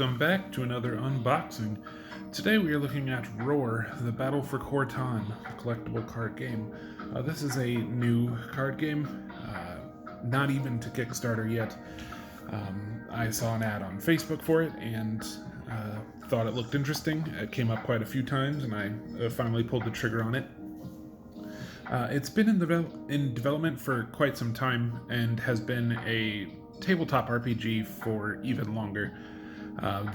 Welcome back to another unboxing. Today we are looking at Roar, the Battle for Cortaan, a collectible card game. This is a new card game, not even to Kickstarter yet. I saw an ad on Facebook for it and thought it looked interesting. It came up quite a few times and I finally pulled the trigger on it. It's been in development for quite some time and has been a tabletop RPG for even longer.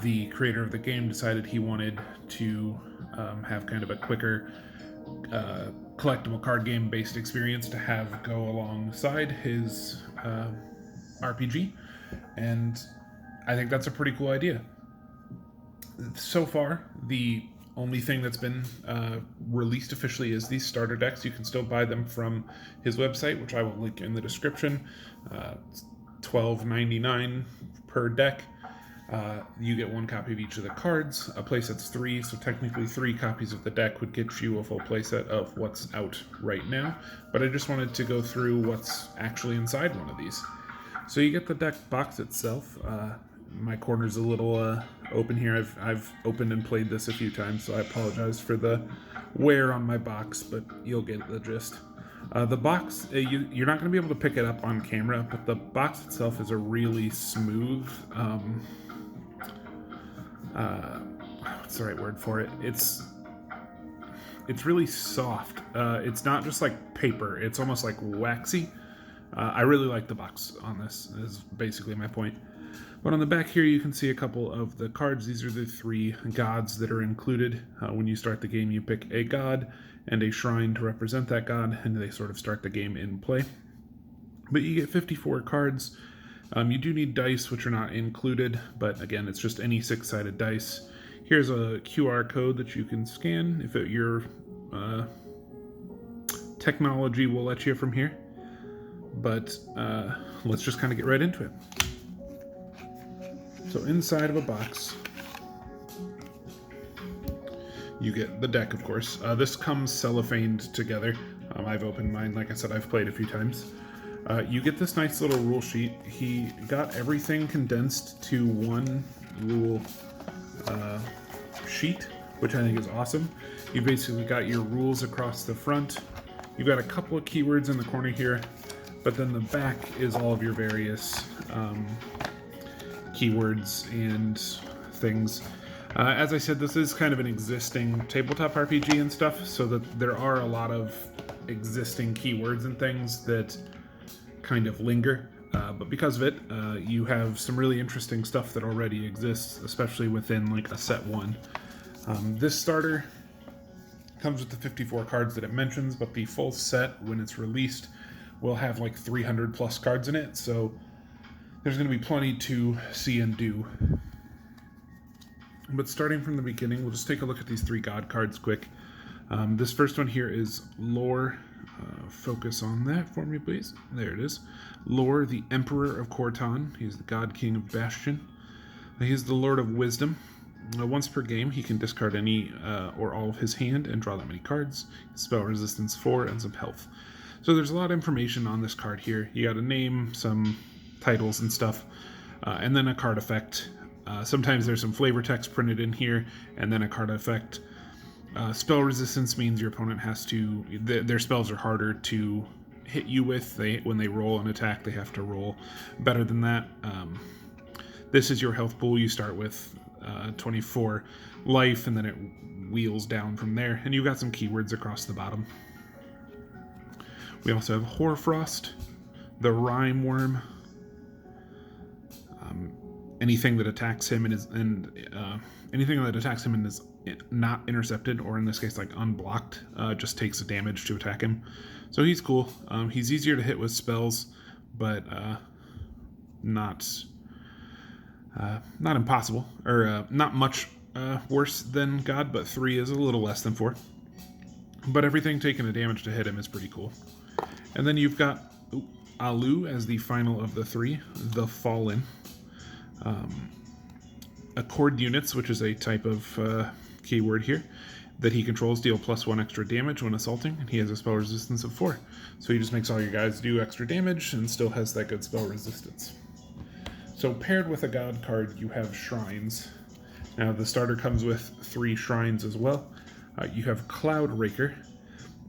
The creator of the game decided he wanted to have kind of a quicker collectible card game based experience to have go alongside his RPG, and I think that's a pretty cool idea. So far, the only thing that's been released officially is these starter decks. You can still buy them from his website, which I will link in the description. It's $12.99 per deck. You get one copy of each of the cards. A playset's 3, so technically 3 copies of the deck would get you a full playset of what's out right now. But I just wanted to go through what's actually inside one of these. So you get the deck box itself. My corner's a little open here. I've opened and played this a few times, so I apologize for the wear on my box, but you'll get the gist. The box, you're not going to be able to pick it up on camera, but the box itself is a really smooth, what's the right word for it? It's really soft. It's not just like paper. It's almost like waxy. I really like the box on this, is basically my point. But on the back here, you can see a couple of the cards. These are the 3 gods that are included. When you start the game, you pick a god and a shrine to represent that god, and they sort of start the game in play. But you get 54 cards. You do need dice, which are not included, but again, it's just any 6-sided dice. Here's a QR code that you can scan if your technology will let you from here. But let's just kind of get right into it. So inside of a box, you get the deck, of course. This comes cellophaned together. I've opened mine. Like I said, I've played a few times. You get this nice little rule sheet. He got everything condensed to one rule sheet, which I think is awesome. You basically got your rules across the front. You've got a couple of keywords in the corner here, but then the back is all of your various keywords and things. As I said, this is kind of an existing tabletop RPG and stuff, so that there are a lot of existing keywords and things that kind of linger. But because of it, you have some really interesting stuff that already exists, especially within like a set 1. This starter comes with the 54 cards that it mentions, but the full set, when it's released, will have like 300 plus cards in it, so there's going to be plenty to see and do. But starting from the beginning, we'll just take a look at these 3 god cards quick. This first one here is Lore. Focus on that for me, please. There it is. Lore, the Emperor of Cortaan. He's the god king of Bastion. He's the Lord of Wisdom. Once per game, he can discard any or all of his hand and draw that many cards. Spell resistance 4 and some health. So there's a lot of information on this card here. You got a name, some titles and stuff, and then a card effect. Sometimes there's some flavor text printed in here, and then a card effect. Spell resistance means your opponent has to, their spells are harder to hit you with. When they roll an attack, they have to roll better than that. This is your health pool. You start with 24 life, and then it wheels down from there, and you've got some keywords across the bottom. We also have Hoarfrost, the Rime Worm. Anything that attacks him anything that attacks him and is not intercepted, or in this case like unblocked, just takes the damage to attack him. So he's cool. He's easier to hit with spells, but not impossible, or not much worse than God, but 3 is a little less than 4. But everything taking a damage to hit him is pretty cool. And then you've got Alu as the final of the 3, the Fallen. Accord units, which is a type of keyword here, that he controls deal +1 extra damage when assaulting, and he has a spell resistance of 4. So he just makes all your guys do extra damage and still has that good spell resistance. So paired with a god card, you have shrines. Now the starter comes with 3 shrines as well. You have Cloud Raker.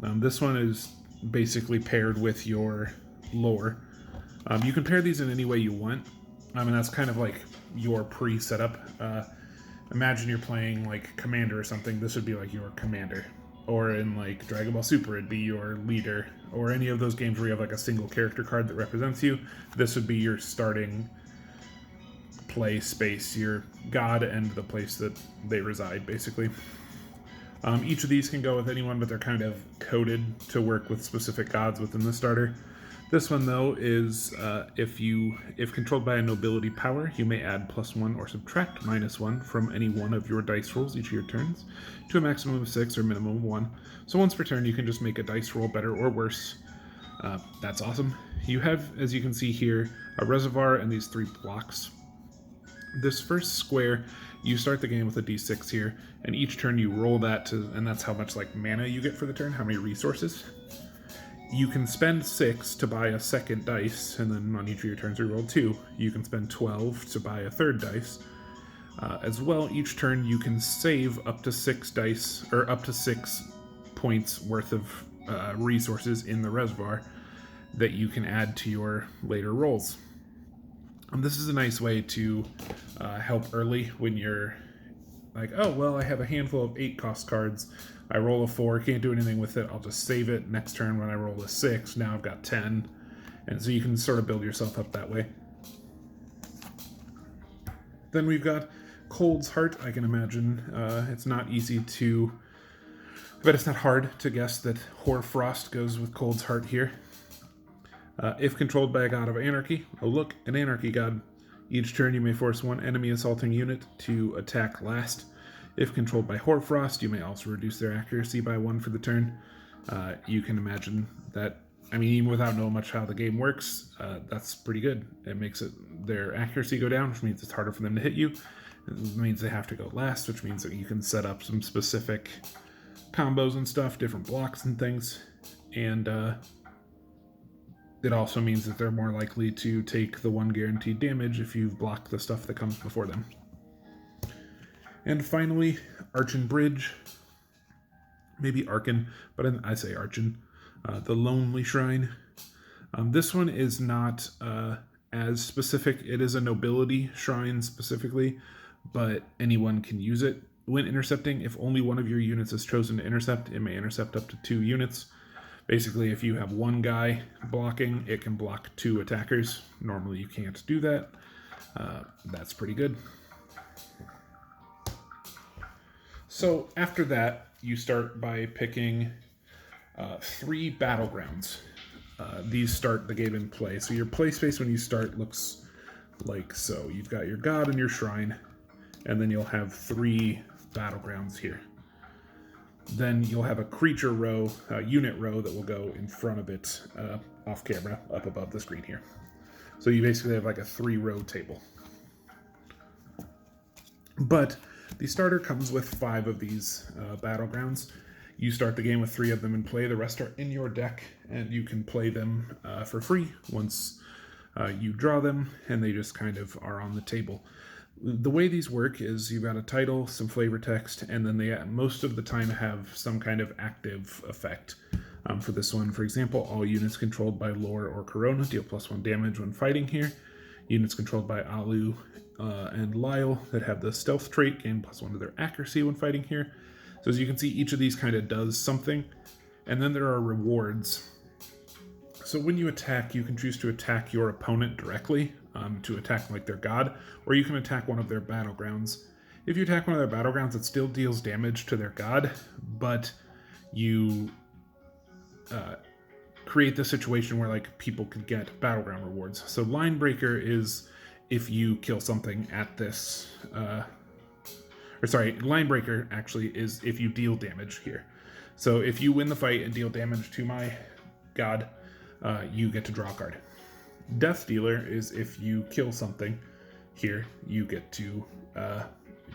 This one is basically paired with your lore. You can pair these in any way you want. I mean, that's kind of like your pre-setup. Imagine you're playing like Commander or something. This would be like your commander. Or in like Dragon Ball Super, it'd be your leader. Or any of those games where you have like a single character card that represents you. This would be your starting play space, your god and the place that they reside, basically. Each of these can go with anyone, but they're kind of coded to work with specific gods within the starter. This one, though, is if controlled by a nobility power, you may add +1 or subtract -1 from any one of your dice rolls each of your turns to a maximum of 6 or minimum of 1. So once per turn, you can just make a dice roll better or worse. That's awesome. You have, as you can see here, a reservoir and these 3 blocks. This first square, you start the game with a d6 here, and each turn you roll that and that's how much like mana you get for the turn, how many resources. You can spend 6 to buy a second dice, and then on each of your turns you roll 2. You can spend 12 to buy a third dice. As well, each turn you can save up to 6 dice, or up to 6 points worth of resources in the reservoir that you can add to your later rolls. This is a nice way to help early when you're like, oh, well, I have a handful of 8 cost cards. I roll a 4, can't do anything with it. I'll just save it. Next turn when I roll a 6, now I've got 10. And so you can sort of build yourself up that way. Then we've got Cold's Heart. I can imagine it's not easy to... I bet it's not hard to guess that Hoarfrost goes with Cold's Heart here. If controlled by a god of anarchy, an anarchy god. Each turn you may force one enemy assaulting unit to attack last. If controlled by Hoarfrost, you may also reduce their accuracy by 1 for the turn. You can imagine that, I mean, even without knowing much how the game works, that's pretty good. It makes their accuracy go down, which means it's harder for them to hit you. It means they have to go last, which means that you can set up some specific combos and stuff, different blocks and things. And it also means that they're more likely to take the 1 guaranteed damage if you've blocked the stuff that comes before them. And finally, Archon Bridge. Maybe Archon, but I say Archon. The Lonely Shrine. This one is not as specific. It is a nobility shrine specifically, but anyone can use it. When intercepting, if only one of your units is chosen to intercept, it may intercept up to 2 units. Basically, if you have 1 guy blocking, it can block 2 attackers. Normally you can't do that. That's pretty good. So after that, you start by picking 3 battlegrounds. These start the game in play. So your play space when you start looks like so. You've got your god and your shrine, and then you'll have 3 battlegrounds here. Then you'll have a creature row, a unit row that will go in front of it off camera, up above the screen here. So you basically have like a 3-row table. But the starter comes with 5 of these battlegrounds. You start the game with 3 of them in play. The rest are in your deck, and you can play them for free once you draw them, and they just kind of are on the table. The way these work is you've got a title, some flavor text, and then they most of the time have some kind of active effect. For this one, for example, all units controlled by Lore or Corona deal +1 damage when fighting here. Units controlled by Alu and Lyle that have the stealth trait gain +1 to their accuracy when fighting here. So as you can see, each of these kind of does something. And then there are rewards. So when you attack, you can choose to attack your opponent directly, to attack like their god, or you can attack one of their battlegrounds. If you attack one of their battlegrounds, it still deals damage to their god, but you create the situation where like people could get battleground rewards. So line breaker is if you kill something at this, line breaker actually is if you deal damage here. So if you win the fight and deal damage to my god, you get to draw a card. Death Dealer is if you kill something here, you get to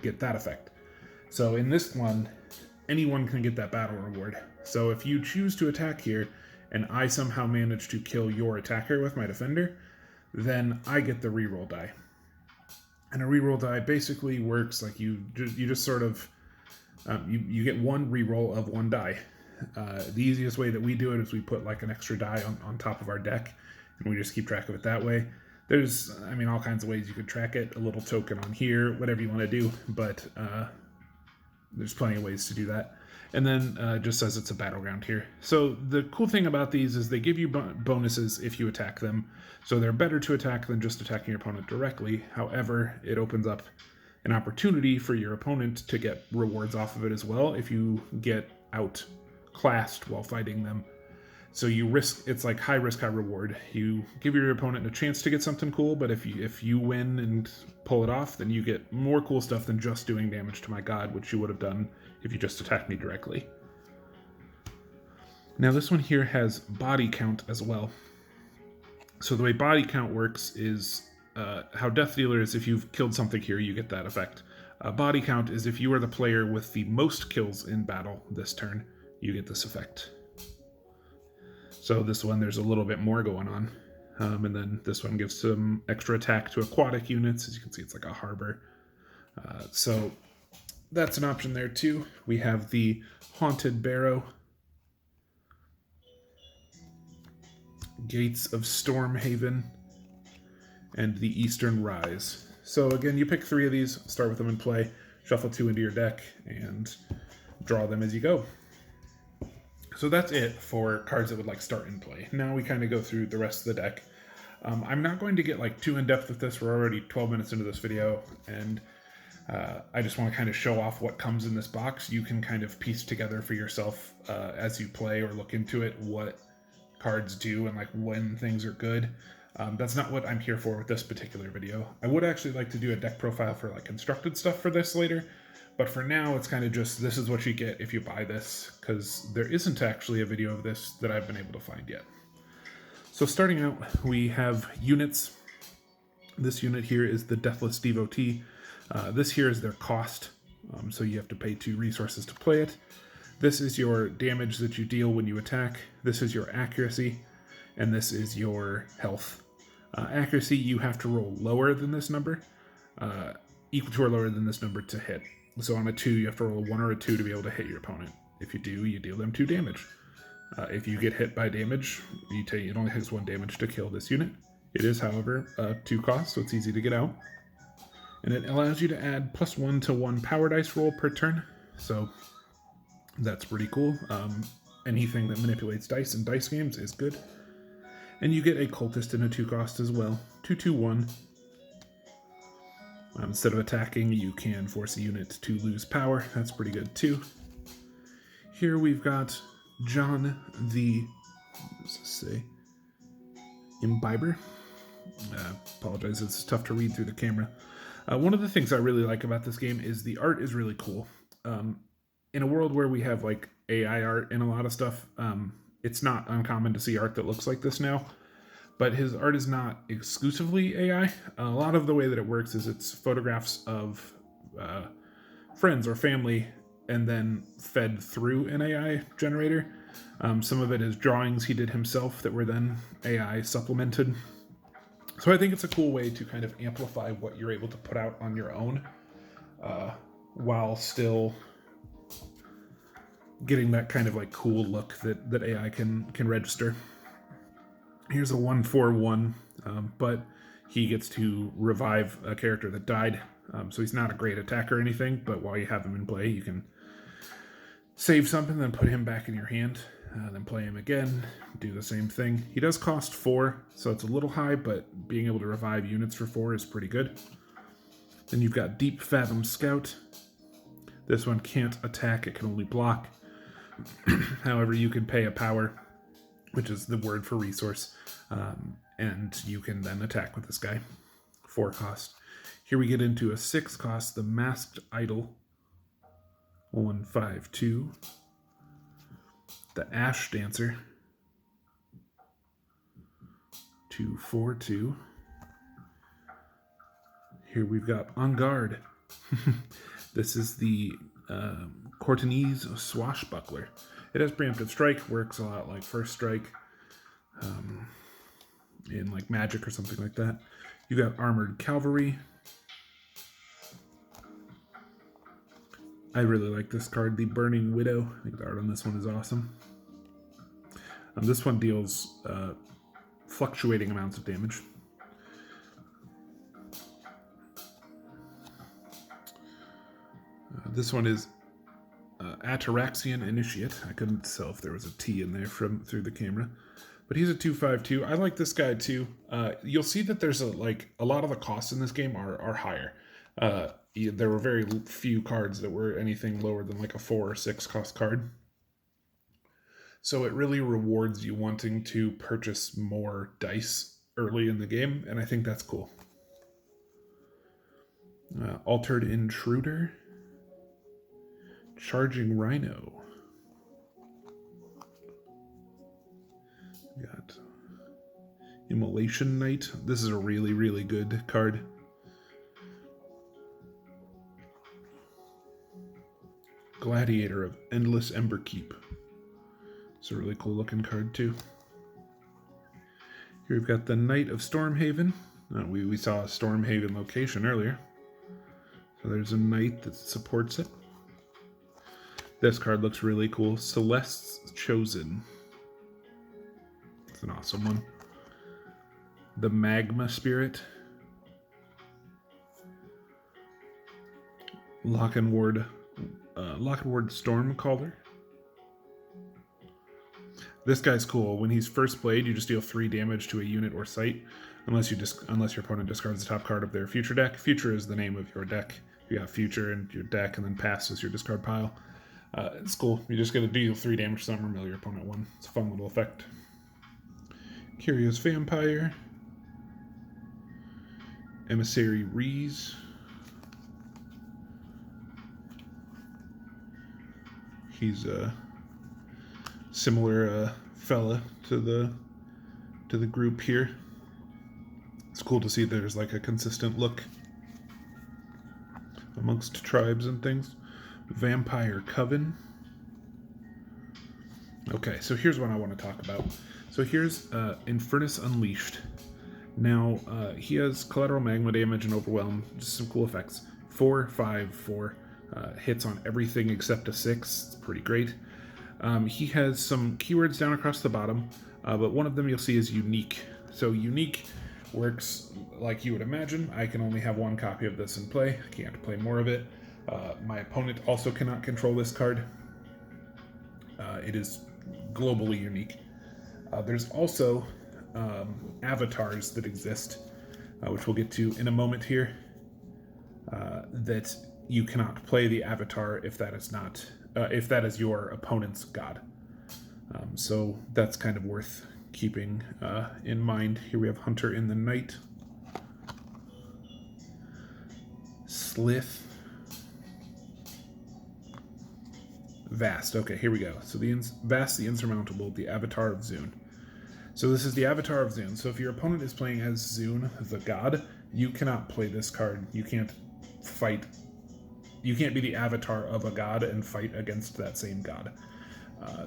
get that effect. So in this one, anyone can get that battle reward. So if you choose to attack here, and I somehow manage to kill your attacker with my defender, then I get the reroll die. And a reroll die basically works like you just sort of you get one reroll of one die. The easiest way that we do it is we put like an extra die on top of our deck, and we just keep track of it that way. There's, I mean, all kinds of ways you could track it. A little token on here, whatever you want to do, but there's plenty of ways to do that. And then just says it's a battleground here. So the cool thing about these is they give you bonuses if you attack them. So they're better to attack than just attacking your opponent directly. However, it opens up an opportunity for your opponent to get rewards off of it as well if you get outclassed while fighting them. So you risk, it's like high risk, high reward. You give your opponent a chance to get something cool, but if you win and pull it off, then you get more cool stuff than just doing damage to my god, which you would have done if you just attacked me directly. Now this one here has body count as well. So the way body count works is how Death Dealer is, if you've killed something here, you get that effect. Body count is if you are the player with the most kills in battle this turn, you get this effect. So this one, there's a little bit more going on. And then this one gives some extra attack to aquatic units. As you can see, it's like a harbor. So that's an option there too. We have the Haunted Barrow, Gates of Stormhaven, and the Eastern Rise. So again, you pick 3 of these, start with them in play, shuffle 2 into your deck, and draw them as you go. So that's it for cards that would like start in play. Now we kind of go through the rest of the deck. I'm not going to get like too in depth with this. We're already 12 minutes into this video, and I just want to kind of show off what comes in this box. You can kind of piece together for yourself as you play or look into it what cards do and like when things are good. That's not what I'm here for with this particular video. I would actually like to do a deck profile for like constructed stuff for this later. But for now, it's kind of just, this is what you get if you buy this, because there isn't actually a video of this that I've been able to find yet. So starting out, we have units. This unit here is the Deathless Devotee. This here is their cost, so you have to pay 2 resources to play it. This is your damage that you deal when you attack. This is your accuracy, and this is your health. Accuracy, you have to roll lower than this number, equal to or lower than this number to hit. So on a 2, you have to roll a 1 or a 2 to be able to hit your opponent. If you do, you deal them 2 damage. If you get hit by damage, it only takes 1 damage to kill this unit. It is, however, 2 cost, so it's easy to get out. And it allows you to add +1 to 1 power dice roll per turn, so that's pretty cool. Anything that manipulates dice in dice games is good. And you get a cultist in a 2 cost as well. 2/2/1. Instead of attacking, you can force a unit to lose power. That's pretty good too. Here we've got John the, what does this say? Imbiber. Apologize, it's tough to read through the camera. One of the things I really like about this game is the art is really cool. In a world where we have like AI art in a lot of stuff, it's not uncommon to see art that looks like this now. But his art is not exclusively AI. A lot of the way that it works is it's photographs of friends or family and then fed through an AI generator. Some of it is drawings he did himself that were then AI supplemented. So I think it's a cool way to kind of amplify what you're able to put out on your own while still getting that kind of like cool look that AI can register. Here's a 1/4/1, but he gets to revive a character that died. So he's not a great attacker or anything, but while you have him in play, you can save something, then put him back in your hand, then play him again, do the same thing. He does cost 4, so it's a little high, but being able to revive units for 4 is pretty good. Then you've got Deep Fathom Scout. This one can't attack, it can only block. However, you can pay a power, which is the word for resource, and you can then attack with this guy. 4 cost. Here we get into a 6 cost, the Masked Idol. 1/5/2. The Ash Dancer. 2/4/2. Here we've got On Guard. This is the Cortaanese Swashbuckler. It has preemptive strike, works a lot like first strike in like Magic or something like that. You got Armored Cavalry, I really like this card, the Burning Widow. I think the art on this one is awesome. This one deals fluctuating amounts of damage. This one is Ataraxian Initiate. I couldn't tell if there was a T in there through the camera. But he's a 2/5/2. I like this guy too. You'll see that there's a lot of the costs in this game are higher. There were very few cards that were anything lower than like a 4 or 6 cost card. So it really rewards you wanting to purchase more dice early in the game, and I think that's cool. Altered Intruder. Charging Rhino. Got Immolation Knight. This is a really, really good card. Gladiator of Endless Emberkeep. It's a really cool looking card too. Here we've got the Knight of Stormhaven. We saw a Stormhaven location earlier. So there's a knight that supports it. This card looks really cool. Celeste's Chosen. It's an awesome one. The Magma Spirit. Lockenward Stormcaller. This guy's cool. When he's first played, you just deal 3 damage to a unit or site, unless your opponent discards the top card of their future deck. Future is the name of your deck. You got future in your deck, and then past is your discard pile. It's cool. You just get to deal 3 damage to something or mill your opponent 1. It's a fun little effect. Curious Vampire. Emissary Reese. He's a similar fella to the group here. It's cool to see there's like a consistent look amongst tribes and things. Vampire Coven. Okay, so here's what I want to talk about. So here's Infernus Unleashed. Now, he has collateral magma damage and overwhelm, just some cool effects. 4, 5, 4 hits on everything except a 6. It's pretty great. He has some keywords down across the bottom, but one of them you'll see is unique. So unique works like you would imagine. I can only have 1 copy of this in play. I can't play more of it. My opponent also cannot control this card. It is globally unique. There's also avatars that exist, which we'll get to in a moment here, that you cannot play the avatar if that is your opponent's god. So that's kind of worth keeping in mind. Here we have Hunter in the Night. Slith. Vast. Okay, here we go. So Vast, the Insurmountable, the Avatar of Zune. So this is the Avatar of Zune. So if your opponent is playing as Zune, the god, you cannot play this card. You can't fight. You can't be the avatar of a god and fight against that same god.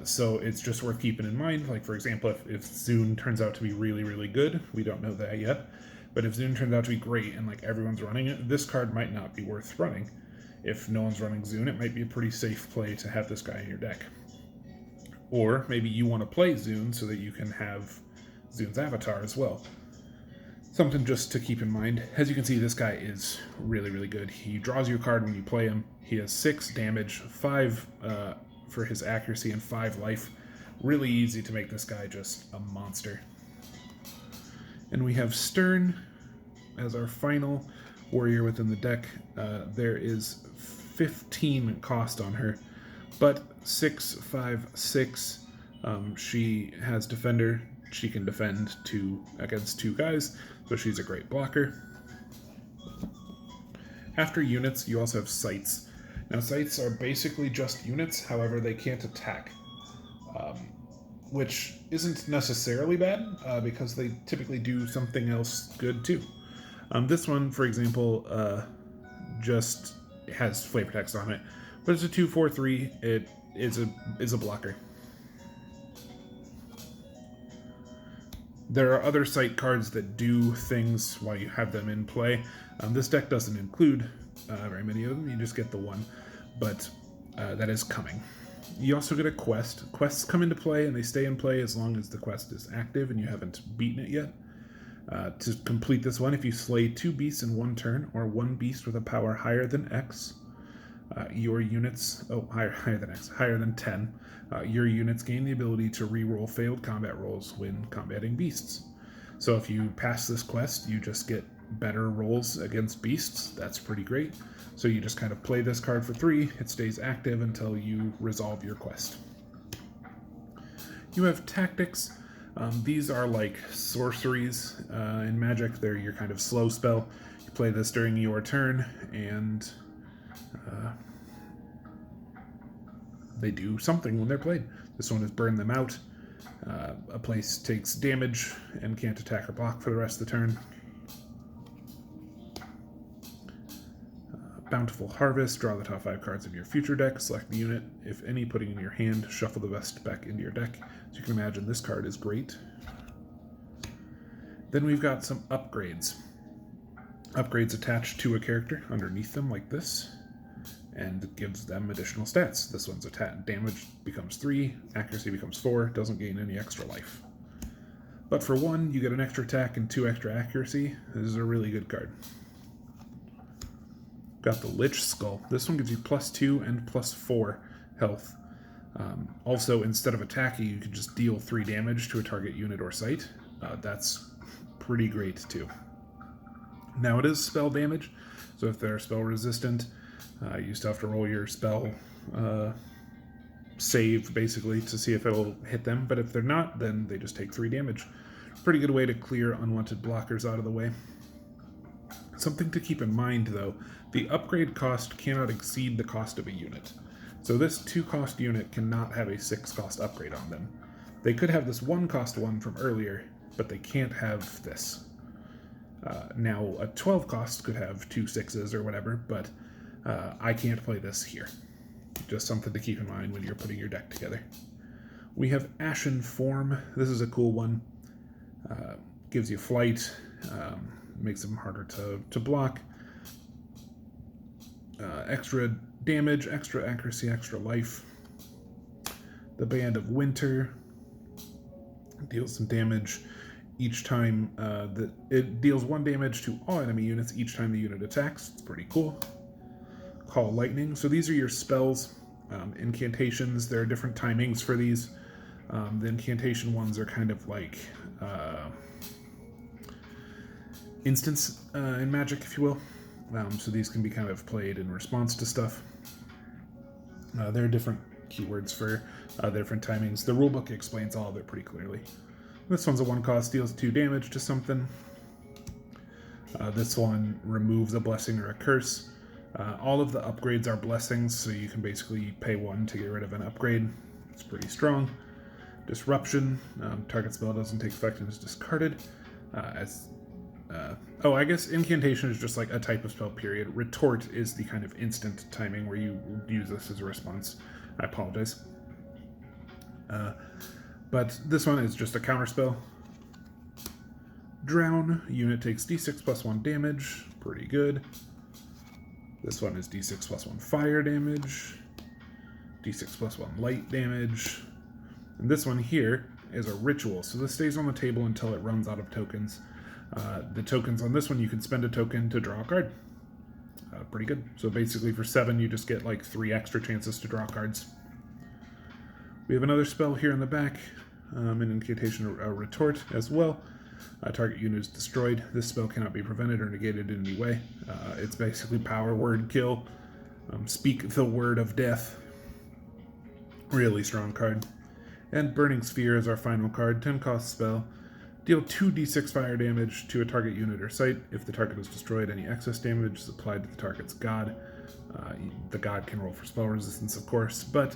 So it's just worth keeping in mind. Like, for example, if Zune turns out to be really, really good, we don't know that yet, but if Zune turns out to be great and like everyone's running it, this card might not be worth running. If no one's running Zune, it might be a pretty safe play to have this guy in your deck. Or maybe you want to play Zune so that you can have Zune's avatar as well. Something just to keep in mind. As you can see, this guy is really, really good. He draws you a card when you play him. He has 6 damage, 5 for his accuracy, and 5 life. Really easy to make this guy just a monster. And we have Stern as our final warrior within the deck. There is 15 cost on her, but 6, 5, 6. She has Defender. She can defend against 2 guys, so she's a great blocker. After units, you also have sights. Now, sights are basically just units, however, they can't attack, which isn't necessarily bad, because they typically do something else good too. This one, for example, just has flavor text on it, but it's a 2/4/3. It is a blocker. There are other sight cards that do things while you have them in play. This deck doesn't include very many of them. You just get the one. but that is coming. You also get a quest. Quests come into play, and they stay in play as long as the quest is active and you haven't beaten it yet. To complete this one, if you slay 2 beasts in 1 turn, or 1 beast with a power higher than X, your units, higher than 10, your units gain the ability to re-roll failed combat rolls when combating beasts. So if you pass this quest, you just get better rolls against beasts. That's pretty great. So you just kind of play this card for 3. It stays active until you resolve your quest. You have tactics. These are like sorceries in Magic. They're your kind of slow spell. You play this during your turn, and they do something when they're played. This one is Burn Them Out. A place takes damage and can't attack or block for the rest of the turn. Bountiful Harvest. Draw the top 5 cards of your future deck. Select the unit, if any, putting in your hand. Shuffle the rest back into your deck. So you can imagine this card is great. Then we've got some upgrades. Upgrades attached to a character underneath them like this, and gives them additional stats. This one's attack damage becomes 3, accuracy becomes 4, doesn't gain any extra life. But for 1, you get an extra attack and 2 extra accuracy. This is a really good card. Got the Lich Skull. This one gives you +2 and +4 health. Also, instead of attacking, you can just deal 3 damage to a target unit or site. That's pretty great too. Now it is spell damage, so if they're spell resistant, you still have to roll your spell save basically to see if it'll hit them, but if they're not, then they just take 3 damage. Pretty good way to clear unwanted blockers out of the way. Something to keep in mind though, the upgrade cost cannot exceed the cost of a unit. So this 2-cost unit cannot have a 6-cost upgrade on them. They could have this 1-cost one from earlier, but they can't have this. Now a 12-cost could have 2 6s or whatever, but I can't play this here. Just something to keep in mind when you're putting your deck together. We have Ashen Form. This is a cool one. Gives you flight, makes them harder to block. Extra damage, extra accuracy, extra life. The Band of Winter deals some damage each time it deals 1 damage to all enemy units each time the unit attacks. It's pretty cool. Call Lightning. So these are your spells, incantations. There are different timings for these. The incantation ones are kind of like instants in Magic, if you will. So these can be kind of played in response to stuff. There are different keywords for different timings. The rulebook explains all of it pretty clearly. This one's a 1-cost, deals 2 damage to something. This one removes a blessing or a curse. All of the upgrades are blessings, so you can basically pay 1 to get rid of an upgrade. It's pretty strong. Disruption. Target spell doesn't take effect and is discarded. I guess incantation is just like a type of spell, period. Retort is the kind of instant timing where you use this as a response. I apologize. But this one is just a counter spell. Drown. Unit takes d6 plus 1 damage. Pretty good. This one is d6 plus 1 fire damage. d6 plus 1 light damage. And this one here is a ritual. So this stays on the table until it runs out of tokens. The tokens on this one, you can spend a token to draw a card. Pretty good. So basically for 7, you just get like 3 extra chances to draw cards. We have another spell here in the back, an incantation, a retort as well. Target unit is destroyed. This spell cannot be prevented or negated in any way. It's basically power word kill. Speak the word of death. Really strong card. And Burning Sphere is our final card, 10-cost spell. Deal 2d6 fire damage to a target unit or site. If the target is destroyed, any excess damage is applied to the target's god. The god can roll for spell resistance, of course, but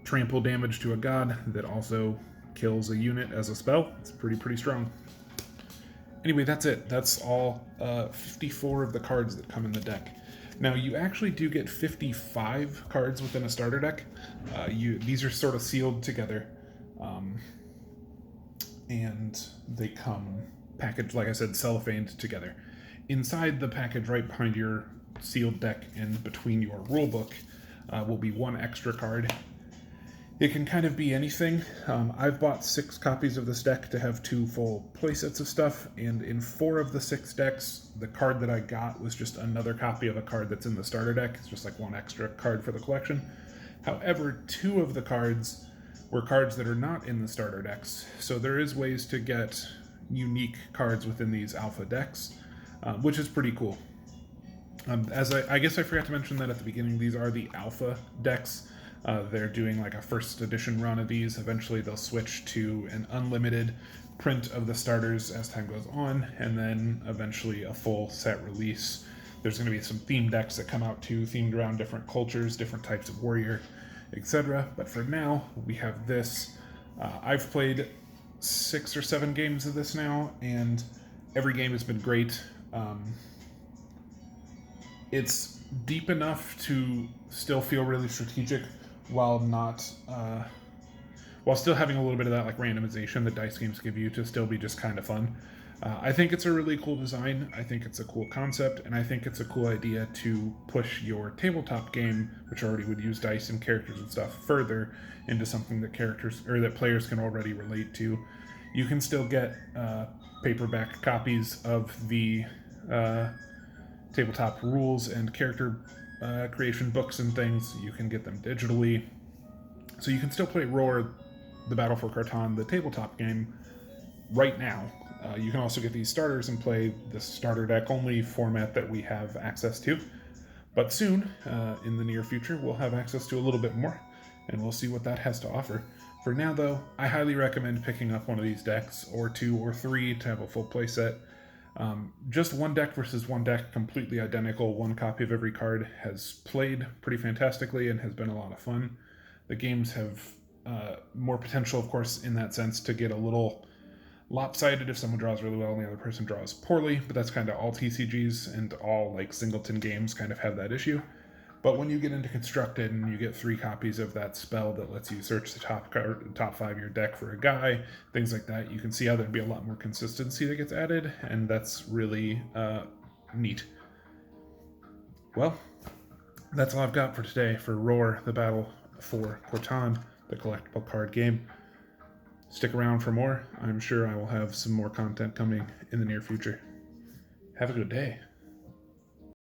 trample damage to a god that also kills a unit as a spell. It's pretty strong. Anyway, that's it. That's all 54 of the cards that come in the deck. Now, you actually do get 55 cards within a starter deck. These are sort of sealed together. And they come packaged, like I said, cellophaned together. Inside the package, right behind your sealed deck in between your rulebook will be one extra card. It can kind of be anything. I've bought 6 copies of this deck to have 2 full playsets of stuff, and in 4 of the 6 decks, the card that I got was just another copy of a card that's in the starter deck. It's just like one extra card for the collection. However, 2 of the cards were cards that are not in the starter decks, so there is ways to get unique cards within these alpha decks, which is pretty cool. As I guess I forgot to mention that at the beginning, these are the alpha decks. They're doing like a first edition run of these. Eventually they'll switch to an unlimited print of the starters as time goes on, and then eventually a full set release. There's going to be some theme decks that come out too, themed around different cultures, different types of warrior, etc. But for now, we have this. I've played 6 or 7 games of this now, and every game has been great. It's deep enough to still feel really strategic, while not, while still having a little bit of that like randomization that dice games give you to still be just kind of fun. I think it's a really cool design. I think it's a cool concept, and I think it's a cool idea to push your tabletop game, which already would use dice and characters and stuff, further into something that that players can already relate to. You can still get paperback copies of the tabletop rules and character creation books and things. You can get them digitally, so you can still play Roar, the Battle for Cortaan, the tabletop game, right now. You can also get these starters and play the starter deck only format that we have access to, but soon, in the near future, we'll have access to a little bit more, and we'll see what that has to offer. For now though, I highly recommend picking up one of these decks, or 2 or 3 to have a full playset. Just one deck versus one deck, completely identical, one copy of every card, has played pretty fantastically and has been a lot of fun. The games have more potential, of course, in that sense, to get a little lopsided if someone draws really well and the other person draws poorly, but that's kind of all TCGs, and all like singleton games kind of have that issue. But when you get into Constructed and you get 3 copies of that spell that lets you search the top 5 of your deck for a guy, things like that, you can see how there'd be a lot more consistency that gets added, and that's really neat. Well, that's all I've got for today for Roar, the Battle for Cortaan, the collectible card game. Stick around for more. I'm sure I will have some more content coming in the near future. Have a good day.